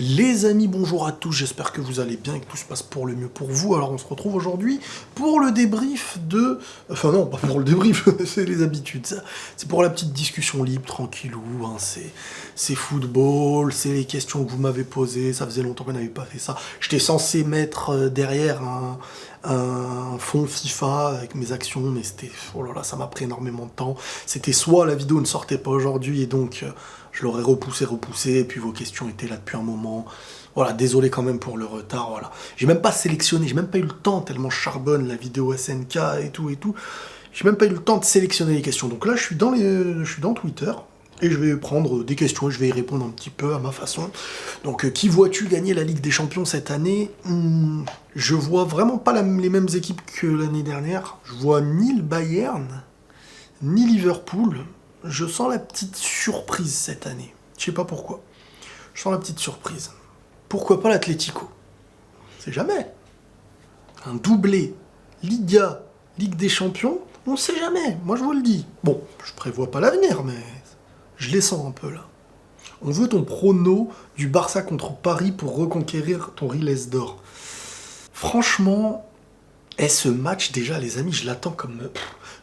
Les amis, bonjour à tous, j'espère que vous allez bien et que tout se passe pour le mieux pour vous. Alors on se retrouve aujourd'hui pour le débrief de... Enfin non, pas pour le débrief, c'est les habitudes, ça. C'est pour la petite discussion libre, tranquillou, hein. C'est football, c'est les questions que vous m'avez posées, ça faisait longtemps qu'on n'avait pas fait ça. J'étais censé mettre derrière un fond FIFA avec mes actions, mais c'était... Oh là là, ça m'a pris énormément de temps. C'était soit la vidéo ne sortait pas aujourd'hui et donc... je l'aurais repoussé, et puis vos questions étaient là depuis un moment. Voilà, désolé quand même pour le retard, voilà. J'ai même pas sélectionné, j'ai même pas eu le temps, tellement je charbonne la vidéo SNK et tout. J'ai même pas eu le temps de sélectionner les questions. Donc là, je suis dans Twitter, et je vais prendre des questions, et je vais y répondre un petit peu à ma façon. Donc, qui vois-tu gagner la Ligue des Champions cette année? Je vois vraiment pas les mêmes équipes que l'année dernière. Je vois ni le Bayern, ni Liverpool. Je sens la petite surprise cette année. Je sais pas pourquoi. Je sens la petite surprise. Pourquoi pas l'Atlético? C'est jamais. Un doublé Liga, Ligue des Champions, on sait jamais. Moi, je vous le dis. Bon, je prévois pas l'avenir, mais je les sens un peu là. On veut ton prono du Barça contre Paris pour reconquérir ton Riles d'or. Franchement, ce match, déjà, les amis, je l'attends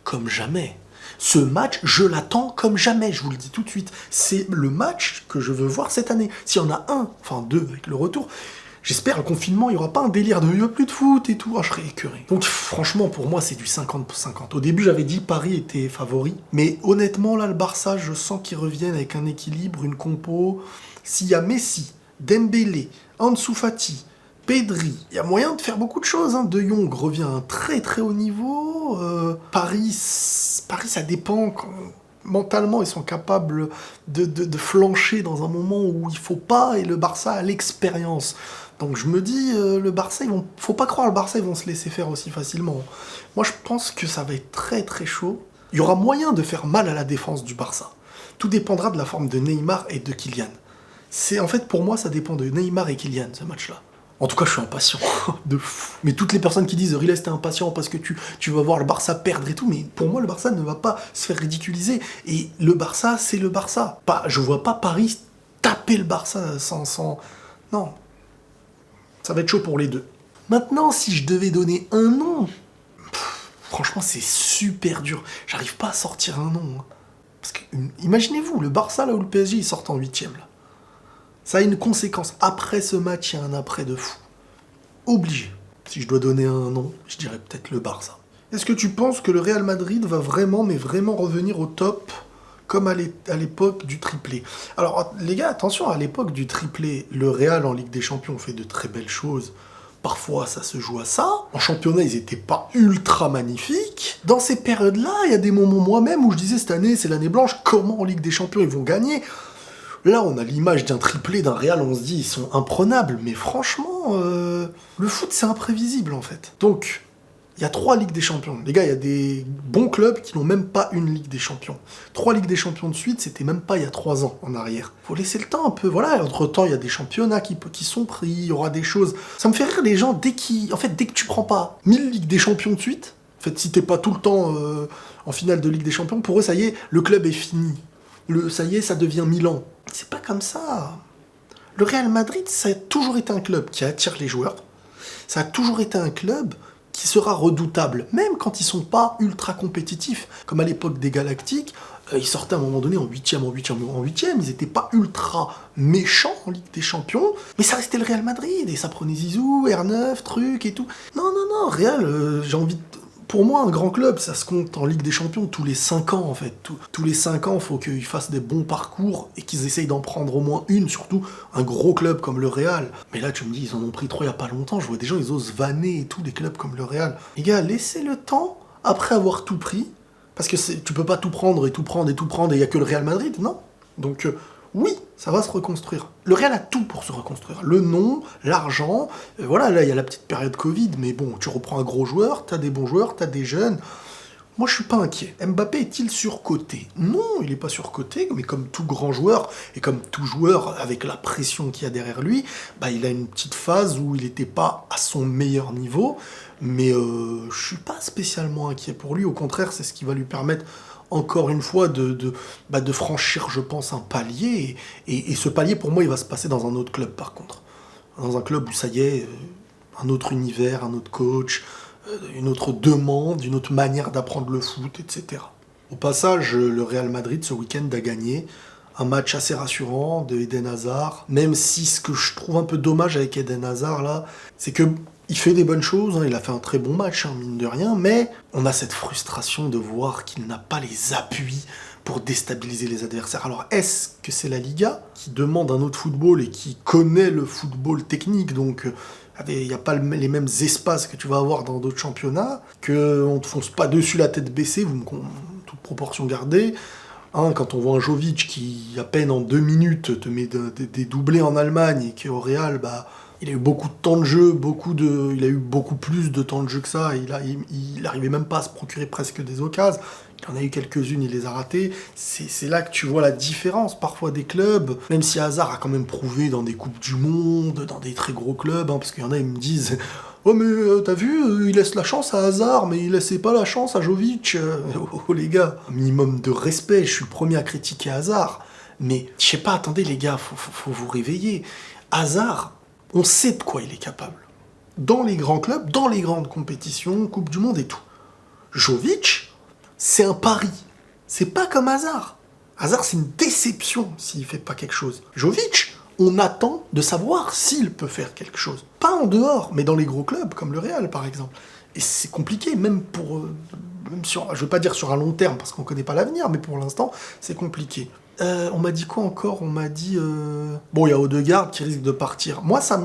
comme jamais. Ce match, je l'attends comme jamais, je vous le dis tout de suite. C'est le match que je veux voir cette année. S'il y en a un, enfin deux avec le retour, j'espère le confinement, il n'y aura pas un délire de il n'y a plus de foot et tout. Ah, je serais écœuré. Donc franchement, pour moi, c'est du 50-50. Au début, j'avais dit Paris était favori. Mais honnêtement, là, le Barça, je sens qu'ils reviennent avec un équilibre, une compo. S'il y a Messi, Dembélé, Ansu Fati, Pedri, il y a moyen de faire beaucoup de choses. Hein. De Jong revient à un très très haut niveau. Paris, ça dépend. Mentalement, ils sont capables de flancher dans un moment où il faut pas. Et le Barça a l'expérience. Donc je me dis, le Barça, faut pas croire le Barça, ils vont se laisser faire aussi facilement. Moi, je pense que ça va être très très chaud. Il y aura moyen de faire mal à la défense du Barça. Tout dépendra de la forme de Neymar et de Kylian. En fait, pour moi, ça dépend de Neymar et Kylian, ce match-là. En tout cas, je suis impatient, de fou. Mais toutes les personnes qui disent « Riles, t'es impatient parce que tu vas voir le Barça perdre et tout », mais pour moi, le Barça ne va pas se faire ridiculiser. Et le Barça, c'est le Barça. Je vois pas Paris taper le Barça sans... Non. Ça va être chaud pour les deux. Maintenant, si je devais donner un nom... franchement, c'est super dur. J'arrive pas à sortir un nom. Hein. Parce que, imaginez-vous, le Barça, là où le PSG, ils sortent en 8e, là. Ça a une conséquence. Après ce match, il y a un après de fou. Obligé. Si je dois donner un nom, je dirais peut-être le Barça. Est-ce que tu penses que le Real Madrid va vraiment, mais vraiment revenir au top comme à l'époque du triplé? Alors, les gars, attention, à l'époque du triplé, le Real en Ligue des Champions fait de très belles choses. Parfois, ça se joue à ça. En championnat, ils n'étaient pas ultra magnifiques. Dans ces périodes-là, il y a des moments moi-même où je disais, cette année, c'est l'année blanche, comment en Ligue des Champions ils vont gagner? Là, on a l'image d'un triplé, d'un Real, on se dit, ils sont imprenables. Mais franchement, le foot, c'est imprévisible, en fait. Donc, il y a 3 Ligues des Champions. Les gars, il y a des bons clubs qui n'ont même pas une Ligue des Champions. 3 Ligues des Champions de suite, c'était même pas il y a 3 ans en arrière. Faut laisser le temps un peu. Voilà, entre-temps, il y a des championnats qui sont pris, il y aura des choses. Ça me fait rire les gens, dès que tu prends pas 1000 Ligues des Champions de suite, en fait, si t'es pas tout le temps en finale de Ligue des Champions, pour eux, ça y est, le club est fini. Ça y est, ça devient Milan. C'est pas comme ça. Le Real Madrid, ça a toujours été un club qui attire les joueurs. Ça a toujours été un club qui sera redoutable, même quand ils sont pas ultra compétitifs. Comme à l'époque des Galactiques, ils sortaient à un moment donné en 8e. Ils étaient pas ultra méchants en Ligue des Champions, mais ça restait le Real Madrid, et ça prenait Zizou, R9, truc et tout. Non, Real, j'ai envie de... Pour moi, un grand club, ça se compte en Ligue des Champions tous les 5 ans, en fait. Tous les 5 ans, il faut qu'ils fassent des bons parcours et qu'ils essayent d'en prendre au moins une, surtout un gros club comme le Real. Mais là, tu me dis, ils en ont pris 3 il n'y a pas longtemps. Je vois des gens, ils osent vanner et tout, des clubs comme le Real. Les gars, laissez le temps, après avoir tout pris, parce que tu peux pas tout prendre, et il n'y a que le Real Madrid, non? Donc... oui, ça va se reconstruire. Le Real a tout pour se reconstruire. Le nom, l'argent, voilà, là, il y a la petite période Covid, mais bon, tu reprends un gros joueur, t'as des bons joueurs, t'as des jeunes. Moi, je suis pas inquiet. Mbappé est-il surcoté? Non, il est pas surcoté, mais comme tout grand joueur, et comme tout joueur avec la pression qu'il y a derrière lui, il a une petite phase où il n'était pas à son meilleur niveau, mais je suis pas spécialement inquiet pour lui. Au contraire, c'est ce qui va lui permettre encore une fois, de franchir, je pense, un palier. Et ce palier, pour moi, il va se passer dans un autre club, par contre. Dans un club où, ça y est, un autre univers, un autre coach, une autre demande, une autre manière d'apprendre le foot, etc. Au passage, le Real Madrid, ce week-end, a gagné un match assez rassurant de Eden Hazard, même si ce que je trouve un peu dommage avec Eden Hazard, là, c'est que il fait des bonnes choses, hein, il a fait un très bon match, hein, mine de rien, mais on a cette frustration de voir qu'il n'a pas les appuis pour déstabiliser les adversaires. Alors, est-ce que c'est la Liga qui demande un autre football et qui connaît le football technique, donc il n'y a pas les mêmes espaces que tu vas avoir dans d'autres championnats, qu'on ne te fonce pas dessus la tête baissée, toute proportion gardée. Hein, quand on voit un Jovic qui, à peine en 2 minutes, te met des doublés en Allemagne et qu'au Real, il a eu beaucoup de temps de jeu, il a eu beaucoup plus de temps de jeu que ça, et il n'arrivait même pas à se procurer presque des occasions. Il en a eu quelques-unes, il les a ratées. C'est là que tu vois la différence parfois des clubs, même si Hazard a quand même prouvé dans des Coupes du Monde, dans des très gros clubs, hein, parce qu'il y en a, ils me disent « Oh mais t'as vu, il laisse la chance à Hazard, mais il laissait pas la chance à Jovic. » Oh les gars, un minimum de respect, je suis le premier à critiquer Hazard, mais je sais pas, attendez les gars, faut vous réveiller. Hazard, on sait de quoi il est capable. Dans les grands clubs, dans les grandes compétitions, Coupe du Monde et tout. Jovic, c'est un pari. C'est pas comme Hazard. Hazard, c'est une déception s'il fait pas quelque chose. Jovic, on attend de savoir s'il peut faire quelque chose. Pas en dehors, mais dans les gros clubs, comme le Real par exemple. Et c'est compliqué, même sur, je veux pas dire sur un long terme, parce qu'on connaît pas l'avenir, mais pour l'instant, c'est compliqué. On m'a dit quoi encore ? On m'a dit... Bon, il y a Odegaard qui risque de partir. Moi, ça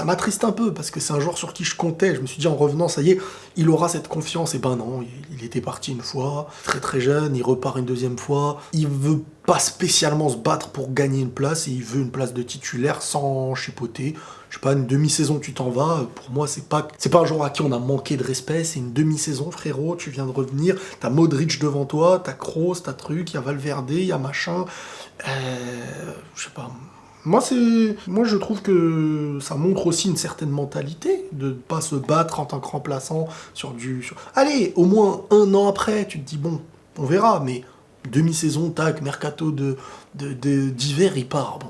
m'attriste un peu, parce que c'est un joueur sur qui je comptais. Je me suis dit, en revenant, ça y est, il aura cette confiance. Et ben non, il était parti une fois, très très jeune, il repart une deuxième fois. Il veut pas spécialement se battre pour gagner une place, et il veut une place de titulaire sans chipoter. Je sais pas, une demi-saison, tu t'en vas. Pour moi, c'est pas un joueur à qui on a manqué de respect. C'est une demi-saison, frérot. Tu viens de revenir. T'as Modric devant toi, t'as Kroos, t'as truc, il y a Valverde, il y a machin. Je sais pas. Moi, je trouve que ça montre aussi une certaine mentalité de ne pas se battre en tant que remplaçant Allez, au moins 1 an après, tu te dis, bon, on verra, mais demi-saison, tac, mercato d'hiver, il part. Bon,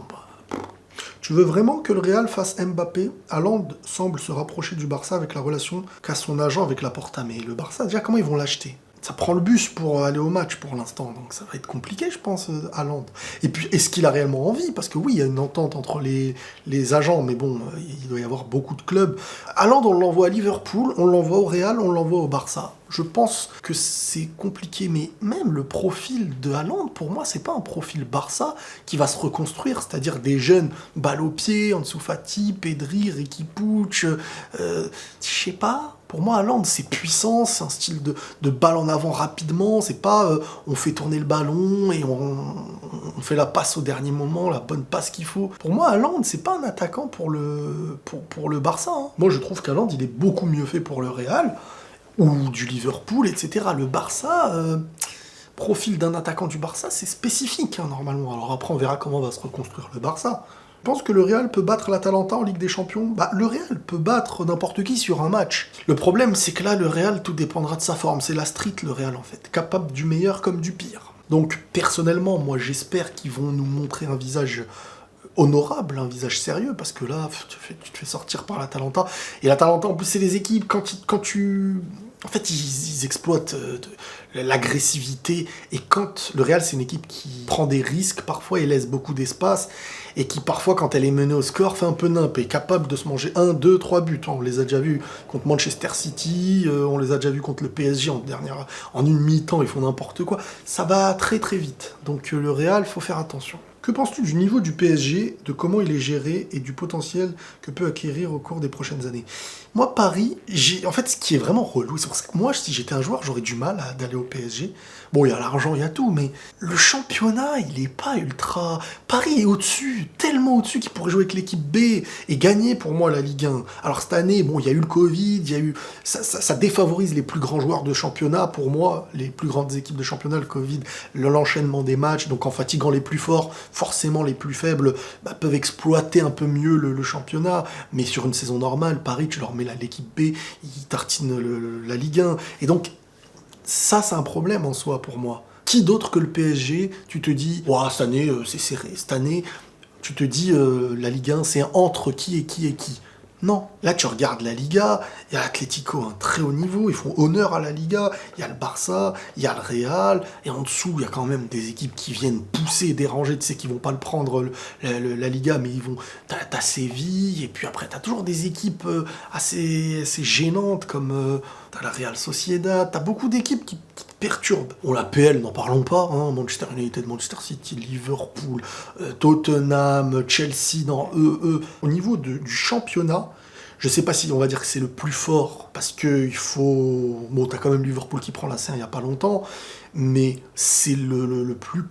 tu veux vraiment que le Real fasse Mbappé ? Haaland semble se rapprocher du Barça avec la relation qu'a son agent avec Laporta. Mais le Barça, déjà, comment ils vont l'acheter ? Ça prend le bus pour aller au match pour l'instant, donc ça va être compliqué, je pense, Haaland. Et puis, est-ce qu'il a réellement envie ? Parce que oui, il y a une entente entre les agents, mais bon, il doit y avoir beaucoup de clubs. Haaland, on l'envoie à Liverpool, on l'envoie au Real, on l'envoie au Barça. Je pense que c'est compliqué, mais même le profil de Haaland, pour moi, c'est pas un profil Barça qui va se reconstruire, c'est-à-dire des jeunes balles au pied, Ansu Fati, Pedri, Riqui Puig, je sais pas. Pour moi, Haaland, c'est puissant, c'est un style de balle en avant rapidement, c'est pas on fait tourner le ballon et on fait la passe au dernier moment, la bonne passe qu'il faut. Pour moi, Haaland, c'est pas un attaquant pour le Barça. Hein. Moi, je trouve qu'Haaland, il est beaucoup mieux fait pour le Real, ou du Liverpool, etc. Le Barça, profil d'un attaquant du Barça, c'est spécifique, hein, normalement. Alors après, on verra comment va se reconstruire le Barça. Je pense que le Real peut battre l'Atalanta en Ligue des Champions. Le Real peut battre n'importe qui sur un match. Le problème, c'est que là, le Real, tout dépendra de sa forme. C'est la street, le Real, en fait. Capable du meilleur comme du pire. Donc, personnellement, moi, j'espère qu'ils vont nous montrer un visage honorable, un visage sérieux, parce que là, tu te fais sortir par l'Atalanta. Et l'Atalanta, en plus, c'est des équipes, quand tu... En fait, ils exploitent l'agressivité. Et quand le Real, c'est une équipe qui prend des risques, parfois, et laisse beaucoup d'espace, et qui, parfois, quand elle est menée au score, fait un peu nimp, et est capable de se manger 1, 2, 3 buts. On les a déjà vus contre Manchester City, on les a déjà vus contre le PSG en une mi-temps, ils font n'importe quoi. Ça va très très vite. Donc le Real, faut faire attention. Que penses-tu du niveau du PSG, de comment il est géré et du potentiel que peut acquérir au cours des prochaines années ? Moi, Paris, en fait, ce qui est vraiment relou, c'est pour ça que moi, si j'étais un joueur, j'aurais du mal d'aller au PSG. Bon, il y a l'argent, il y a tout, mais le championnat, il est pas ultra... Paris est au-dessus, tellement au-dessus qu'il pourrait jouer avec l'équipe B et gagner, pour moi, la Ligue 1. Alors, cette année, bon, il y a eu le Covid, il y a eu... Ça défavorise les plus grands joueurs de championnat, pour moi, les plus grandes équipes de championnat, le Covid, l'enchaînement des matchs, donc en fatiguant les plus forts, forcément les plus faibles peuvent exploiter un peu mieux le championnat, mais sur une saison normale, Paris, tu leur mets l'équipe B, ils tartinent la Ligue 1, et donc Ça, c'est un problème en soi pour moi. Qui d'autre que le PSG, tu te dis, ouah, cette année, c'est serré. Cette année, tu te dis, la Ligue 1, c'est entre qui et qui et qui. Non. Là, tu regardes la Liga, il y a l'Atlético, un très haut niveau, ils font honneur à la Liga, il y a le Barça, il y a le Real, et en dessous, il y a quand même des équipes qui viennent pousser, déranger, tu sais qu'ils vont pas le prendre, la Liga, mais ils vont... T'as Séville, et puis après, t'as toujours des équipes assez gênantes, comme t'as la Real Sociedad, t'as beaucoup d'équipes qui te perturbent. Bon, la PL, n'en parlons pas, hein, Manchester United, Manchester City, Liverpool, Tottenham, Chelsea, au niveau du championnat, je sais pas si on va dire que c'est le plus fort, parce que il faut... Bon, t'as quand même Liverpool qui prend la scène il y a pas longtemps, mais c'est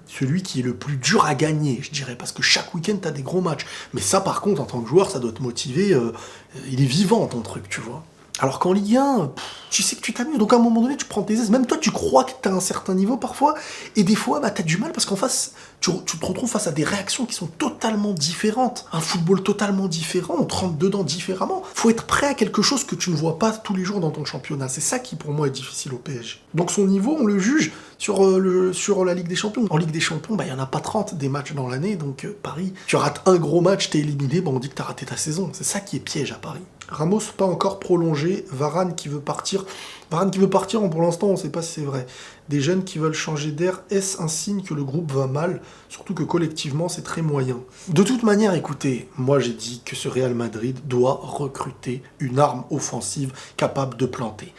celui qui est le plus dur à gagner, je dirais, parce que chaque week-end t'as des gros matchs. Mais ça, par contre, en tant que joueur, ça doit te motiver, il est vivant ton truc, tu vois. Alors qu'en Ligue 1, tu sais que tu t'amuses, donc à un moment donné, tu prends tes aises. Même toi, tu crois que t'as un certain niveau parfois, et des fois, t'as du mal parce qu'en face, tu te retrouves face à des réactions qui sont totalement différentes. Un football totalement différent, on te rentre dedans différemment. Faut être prêt à quelque chose que tu ne vois pas tous les jours dans ton championnat. C'est ça qui, pour moi, est difficile au PSG. Donc son niveau, on le juge sur la Ligue des Champions. En Ligue des Champions, il y en a pas 30 des matchs dans l'année, donc Paris, tu rates un gros match, t'es éliminé, on dit que t'as raté ta saison. C'est ça qui est piège à Paris. Ramos pas encore prolongé, Varane qui veut partir, pour l'instant on sait pas si c'est vrai. Des jeunes qui veulent changer d'air, est-ce un signe que le groupe va mal? Surtout que collectivement c'est très moyen. De toute manière, écoutez, moi j'ai dit que ce Real Madrid doit recruter une arme offensive capable de planter.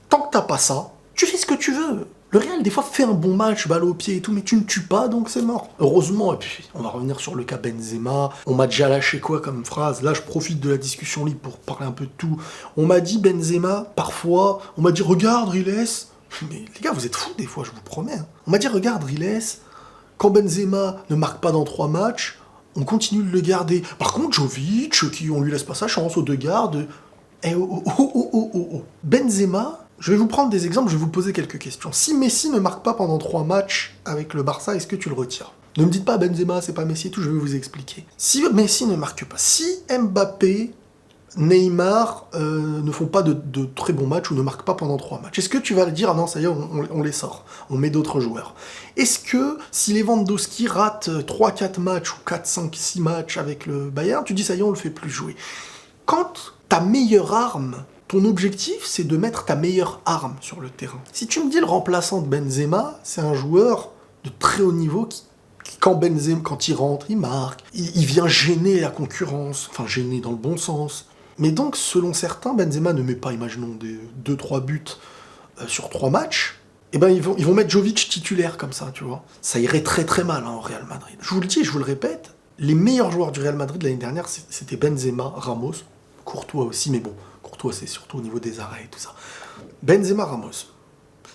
Tant que t'as pas ça, tu fais ce que tu veux. Le Real, des fois, fait un bon match, balle au pied et tout, mais tu ne tues pas, donc c'est mort. Heureusement, et puis, on va revenir sur le cas Benzema. On m'a déjà lâché quoi comme phrase? Là, je profite de la discussion libre pour parler un peu de tout. On m'a dit Benzema, parfois, on m'a dit, regarde, Riles. Mais les gars, vous êtes fous des fois, je vous promets. Hein. On m'a dit, regarde, Riles, quand Benzema ne marque pas dans 3 matchs, on continue de le garder. Par contre, Jovic, on lui laisse pas sa chance, aux 2 gardes. Eh oh. Benzema... Je vais vous prendre des exemples, je vais vous poser quelques questions. Si Messi ne marque pas pendant 3 matchs avec le Barça, est-ce que tu le retires? Ne me dites pas Benzema, c'est pas Messi et tout, je vais vous expliquer. Si Messi ne marque pas, si Mbappé, Neymar ne font pas de très bons matchs ou ne marquent pas pendant 3 matchs, est-ce que tu vas le dire, ah non, ça y est, on les sort, on met d'autres joueurs? Est-ce que si Lewandowski rate 3-4 matchs ou 4, 5, 6 matchs avec le Bayern, tu dis ça y est, on le fait plus jouer? Quand ta meilleure arme... Ton objectif, c'est de mettre ta meilleure arme sur le terrain. Si tu me dis le remplaçant de Benzema, c'est un joueur de très haut niveau qui quand il rentre, il marque, il vient gêner la concurrence, enfin gêner dans le bon sens. Mais donc, selon certains, Benzema ne met pas, imaginons, des 2-3 buts sur 3 matchs, et ben ils vont mettre Jovic titulaire comme ça, tu vois. Ça irait très très mal au Real Madrid. Je vous le dis, je vous le répète, les meilleurs joueurs du Real Madrid l'année dernière, c'était Benzema, Ramos, Courtois aussi, mais bon, Courtois c'est surtout au niveau des arrêts et tout ça. Benzema, Ramos.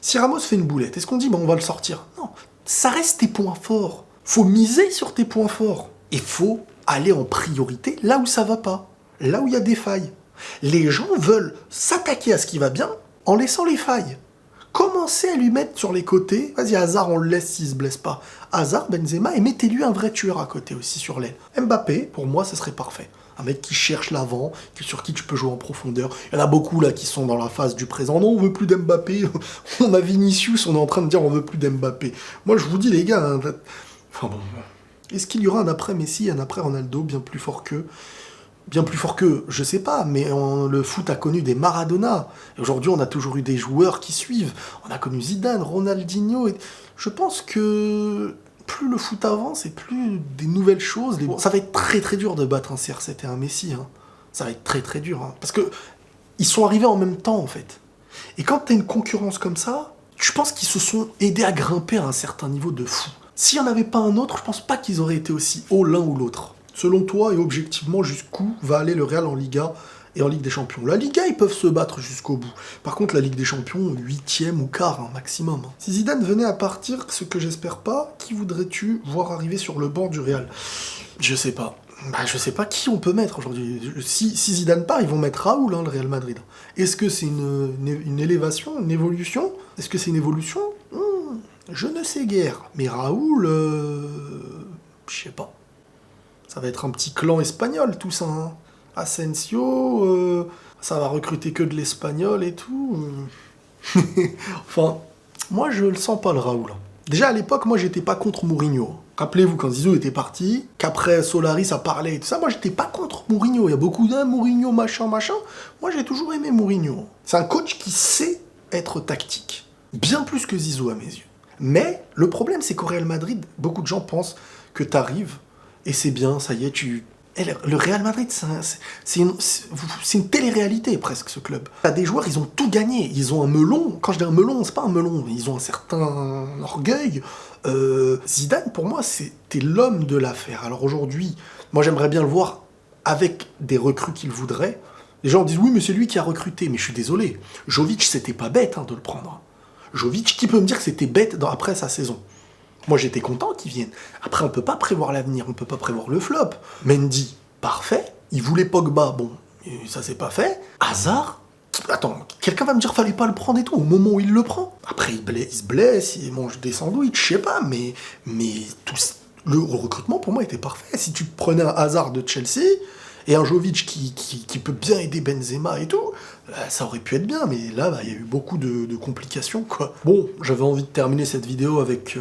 Si Ramos fait une boulette, est-ce qu'on dit on va le sortir? Non, ça reste tes points forts. Faut miser sur tes points forts. Et faut aller en priorité là où ça va pas, là où il y a des failles. Les gens veulent s'attaquer à ce qui va bien en laissant les failles. Commencez à lui mettre sur les côtés. Vas-y, Hazard, on le laisse s'il se blesse pas. Hazard, Benzema, et mettez-lui un vrai tueur à côté aussi sur l'aile. Mbappé, pour moi, ce serait parfait. Un mec qui cherche l'avant, sur qui tu peux jouer en profondeur. Il y en a beaucoup là qui sont dans la phase du présent. Non, on veut plus d'Mbappé. On a Vinicius, on est en train de dire on veut plus d'Mbappé. Moi, je vous dis, les gars, hein, enfin bon, est-ce qu'il y aura un après Messi, un après Ronaldo bien plus fort qu'eux? Bien plus fort qu'eux, je sais pas, mais le foot a connu des Maradona. Et aujourd'hui, on a toujours eu des joueurs qui suivent. On a connu Zidane, Ronaldinho. Et je pense que plus le foot avance et plus des nouvelles choses... Ça va être très très dur de battre un CR7 et un Messi. Hein. Ça va être très très dur. Hein. Parce que ils sont arrivés en même temps, en fait. Et quand t'as une concurrence comme ça, je pense qu'ils se sont aidés à grimper à un certain niveau de fou. S'il n'y en avait pas un autre, je pense pas qu'ils auraient été aussi hauts l'un ou l'autre. Selon toi et objectivement, jusqu'où va aller le Real en Liga et en Ligue des Champions? La Liga, ils peuvent se battre jusqu'au bout. Par contre, la Ligue des Champions, 8e ou quart, hein, maximum. Hein. Si Zidane venait à partir, ce que j'espère pas, qui voudrais-tu voir arriver sur le banc du Real? Je sais pas. Je sais pas qui on peut mettre aujourd'hui. Si Zidane part, ils vont mettre Raoul, hein, le Real Madrid. Est-ce que c'est une élévation, une évolution? Est-ce que c'est une évolution? Je ne sais guère. Mais Raoul, je sais pas. Ça va être un petit clan espagnol, tout ça. Hein. Asensio, ça va recruter que de l'espagnol et tout. Enfin, Moi, je le sens pas, le Raoul. Déjà, à l'époque, moi, j'étais pas contre Mourinho. Rappelez-vous, quand Zizou était parti, qu'après Solari, ça parlait et tout ça, moi, j'étais pas contre Mourinho. Il y a beaucoup d'un Mourinho, machin. Moi, j'ai toujours aimé Mourinho. C'est un coach qui sait être tactique. Bien plus que Zizou, à mes yeux. Mais, le problème, c'est qu'au Real Madrid, beaucoup de gens pensent que t'arrives, et c'est bien, ça y est, le Real Madrid, c'est une télé-réalité presque, ce club. T'as des joueurs, ils ont tout gagné. Ils ont un melon. Quand je dis un melon, c'est pas un melon. Ils ont un certain orgueil. Zidane, pour moi, c'était l'homme de l'affaire. Alors aujourd'hui, moi j'aimerais bien le voir avec des recrues qu'il voudrait. Les gens disent, oui, mais c'est lui qui a recruté. Mais je suis désolé. Jovic, c'était pas bête de le prendre. Jovic, qui peut me dire que c'était bête après sa saison? Moi, j'étais content qu'ils viennent. Après, on peut pas prévoir l'avenir, on peut pas prévoir le flop. Mendy, parfait. Il voulait Pogba, bon, ça s'est pas fait. Hazard, attends, quelqu'un va me dire fallait pas le prendre et tout, au moment où il le prend. Après, il se blesse, il mange des sandwichs, je sais pas, mais le recrutement, pour moi, était parfait. Si tu prenais un Hazard de Chelsea, et un Jovic qui peut bien aider Benzema et tout, ça aurait pu être bien, mais là, il y a eu beaucoup de complications, quoi. Bon, j'avais envie de terminer cette vidéo avec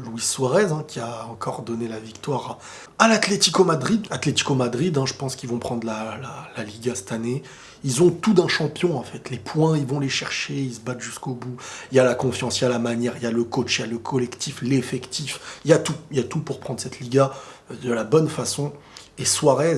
Luis Suarez, qui a encore donné la victoire à l'Atlético Madrid. Atlético Madrid, je pense qu'ils vont prendre la Liga cette année. Ils ont tout d'un champion, en fait. Les points, ils vont les chercher, ils se battent jusqu'au bout. Il y a la confiance, il y a la manière, il y a le coach, il y a le collectif, l'effectif. Il y a tout pour prendre cette Liga de la bonne façon. Et Suarez,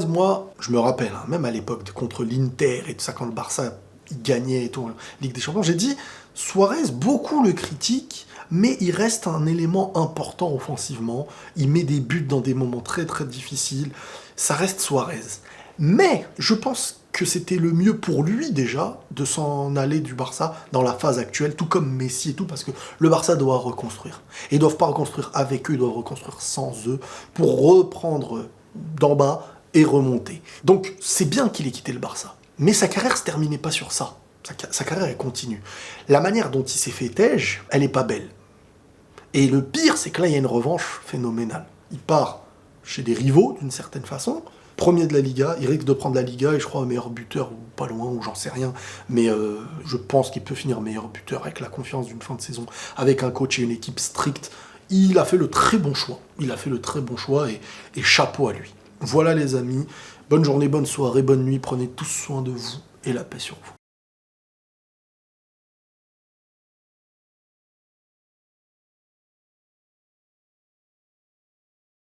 moi, je me rappelle, même à l'époque, contre l'Inter et tout ça, quand le Barça il gagnait et tout, Ligue des Champions, j'ai dit, Suarez, beaucoup le critiquent, mais il reste un élément important offensivement. Il met des buts dans des moments très très difficiles. Ça reste Suarez. Mais je pense que c'était le mieux pour lui déjà de s'en aller du Barça dans la phase actuelle, tout comme Messi et tout, parce que le Barça doit reconstruire. Et ils ne doivent pas reconstruire avec eux, ils doivent reconstruire sans eux pour reprendre d'en bas et remonter. Donc c'est bien qu'il ait quitté le Barça. Mais sa carrière ne se terminait pas sur ça. Sa carrière, elle continue. La manière dont il s'est fait têche, elle n'est pas belle. Et le pire, c'est que là, il y a une revanche phénoménale. Il part chez des rivaux, d'une certaine façon. Premier de la Liga, il risque de prendre la Liga, et je crois meilleur buteur, ou pas loin, ou j'en sais rien. Mais je pense qu'il peut finir meilleur buteur avec la confiance d'une fin de saison, avec un coach et une équipe stricte. Il a fait le très bon choix. Et chapeau à lui. Voilà les amis. Bonne journée, bonne soirée, bonne nuit. Prenez tous soin de vous et la paix sur vous.